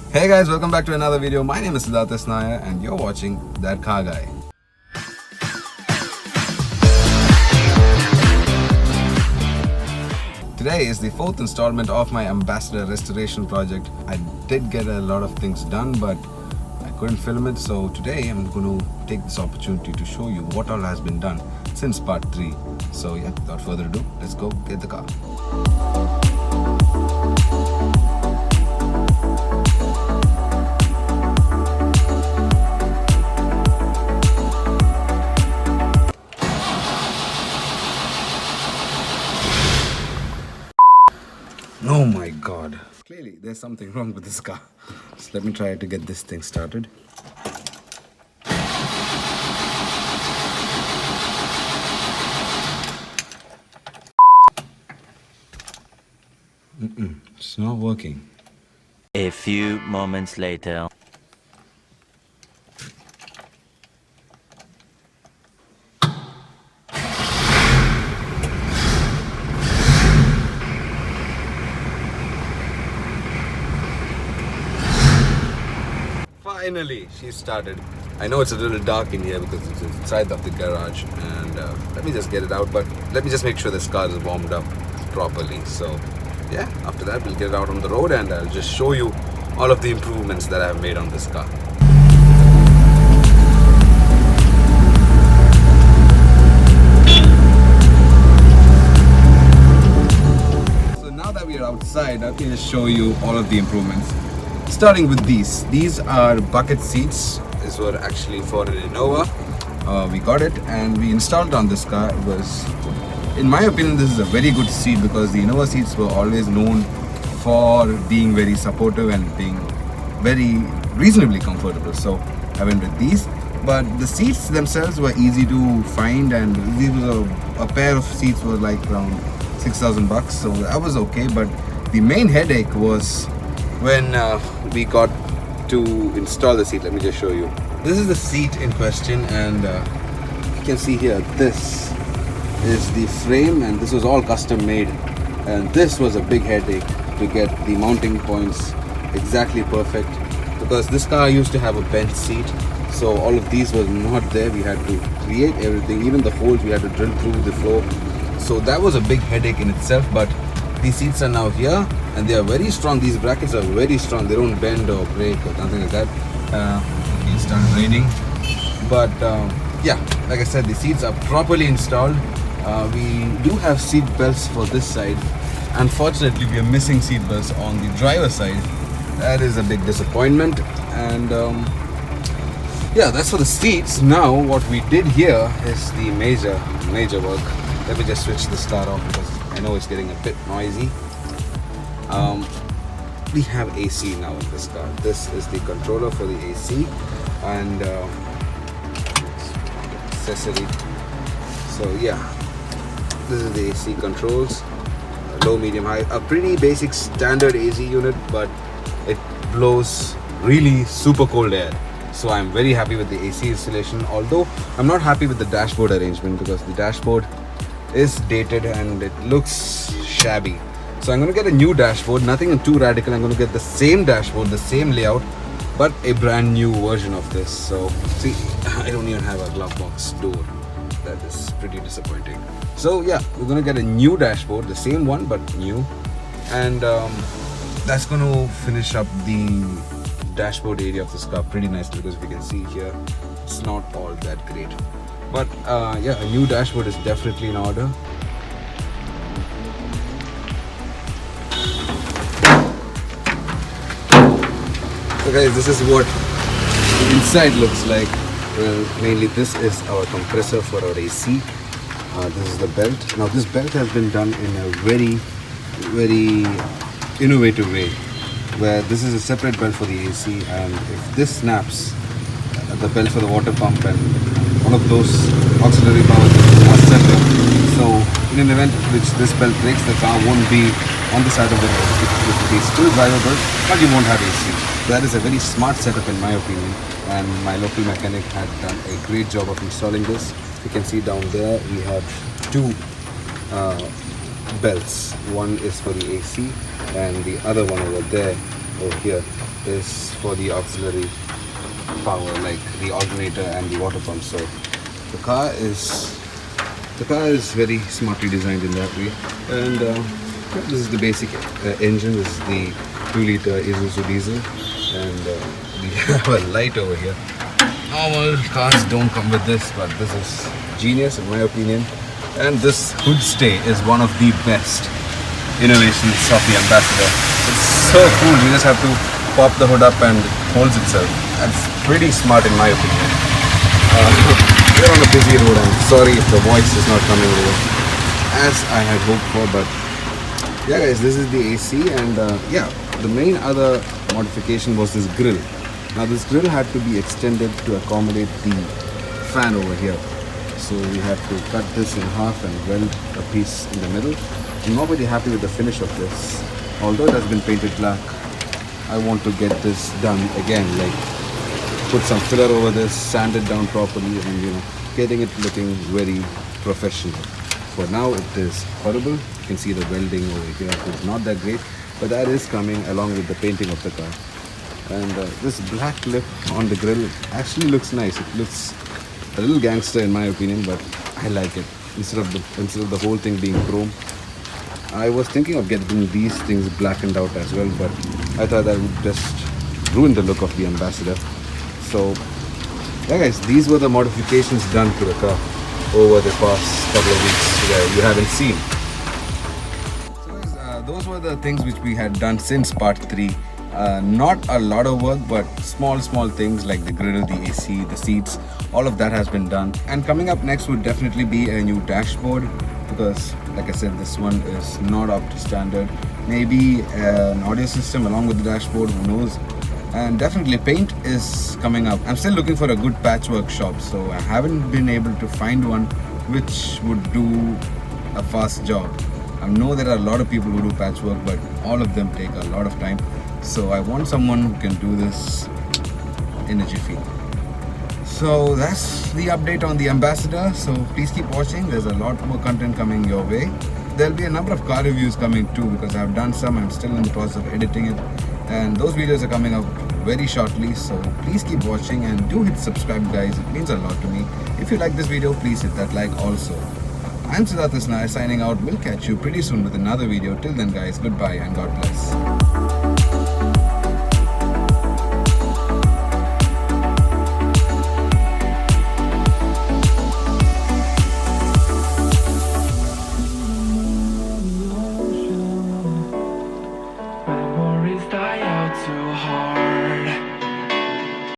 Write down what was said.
Hey guys, welcome back to another video. My name is Siddharth Nair and you're watching That Car Guy. Today is the fourth installment of my Ambassador restoration project. I did get a lot of things done, but I couldn't film it, so today I'm going to take this opportunity to show you what all has been done since part 3. So yeah, without further ado, let's go get the car. Oh my god. Clearly, there's something wrong with this car. So let me try to get this thing started. It's not working. A few moments later. Finally, she started. I know it's a little dark in here because it's inside of the garage, and let me just get it out, but let me just make sure this car is warmed up properly. So yeah, after that we'll get it out on the road and I'll just show you all of the improvements that I've made on this car. So now that we are outside, let me just show you all of the improvements. Starting with these. These are bucket seats. These were actually for an Innova. We got it and we installed it on this car. It was, in my opinion, this is a very good seat because the Innova seats were always known for being very supportive and being very reasonably comfortable. So I went with these. But the seats themselves were easy to find, and these was a pair of seats was like around 6,000 bucks. So that was okay. But the main headache was when we got to install the seat. Let me just show you. This is the seat in question, and you can see here, this is the frame, and this was all custom made, and this was a big headache to get the mounting points exactly perfect because this car used to have a bench seat, so all of these were not there. We had to create everything, even the holes we had to drill through the floor, so that was a big headache in itself. But these seats are now here and they are very strong. These brackets are very strong. They don't bend or break or something like that. It started raining. But yeah, like I said, the seats are properly installed. We do have seat belts for this side. Unfortunately, we are missing seat belts on the driver's side. That is a big disappointment. And yeah, that's for the seats. Now what we did here is the major work. Let me just switch the start off because I know it's getting a bit noisy. We have AC now in this car. This is the controller for the AC and accessory. So yeah, this is the AC controls, low, medium, high. A pretty basic standard AC unit, but it blows really super cold air. So I'm very happy with the AC installation, although I'm not happy with the dashboard arrangement because the dashboard is dated and it looks shabby. So I'm going to get a new dashboard, nothing too radical. I'm going to get the same dashboard, the same layout, but a brand new version of this. So see, I don't even have a glove box door. That is pretty disappointing. So yeah, we're going to get a new dashboard, the same one but new, and that's going to finish up the dashboard area of this car pretty nicely because we can see here it's not all that great. But yeah, a new dashboard is definitely in order. So guys, this is what the inside looks like. Well, mainly this is our compressor for our AC. This is the belt. Now this belt has been done in a very innovative way, where this is a separate belt for the AC, and if this snaps, the belt for the water pump and one of those auxiliary powers are separate. So in an event which this belt breaks, the car won't be on the side of the road. It will be still drivable, but you won't have AC. That is a very smart setup in my opinion, and my local mechanic had done a great job of installing this. You can see down there we have two belts. One is for the AC and the other one over there over here is for the auxiliary power, like the alternator and the water pump. So the car is very smartly designed in that way. And this is the basic engine. This is the 2-liter Isuzu diesel, and we have a light over here. Normal cars don't come with this, but this is genius in my opinion. And this hood stay is one of the best innovations of the Ambassador. It's so cool. You just have to pop the hood up and it holds itself. That's pretty smart in my opinion. We're on a busy road. I'm sorry if the voice is not coming over as I had hoped for, but yeah guys, this is the AC. And yeah, the main other modification was this grill. Now this grill had to be extended to accommodate the fan over here. So we had to cut this in half and weld a piece in the middle. I'm not very happy with the finish of this. Although it has been painted black, I want to get this done again, like put some filler over this, sand it down properly, and getting it looking very professional. For now it is horrible. You can see the welding over here. It's not that great, but that is coming along with the painting of the car. And this black lip on the grill actually looks nice. It looks a little gangster in my opinion, but I like it. Instead of the whole thing being chrome, I was thinking of getting these things blackened out as well, but I thought that would just ruin the look of the Ambassador. So yeah guys, these were the modifications done to the car over the past couple of weeks that you haven't seen. So guys, those were the things which we had done since part 3. Not a lot of work, but small things like the grill, the AC, the seats, all of that has been done. And coming up next would definitely be a new dashboard, because like I said, this one is not up to standard. Maybe an audio system along with the dashboard, who knows. And definitely paint is coming up. I'm still looking for a good patchwork shop, so I haven't been able to find one which would do a fast job. I know there are a lot of people who do patchwork, but all of them take a lot of time. So I want someone who can do this in a jiffy. So that's the update on the Ambassador. So please keep watching. There's a lot more content coming your way. There'll be a number of car reviews coming too, because I've done some. I'm still in the process of editing it, and those videos are coming up very shortly. So please keep watching and do hit subscribe guys. It means a lot to me. If you like this video, please hit that like also. I'm Siddharth Isnai signing out. We'll catch you pretty soon with another video. Till then guys, goodbye and God bless. Memories die out too hard.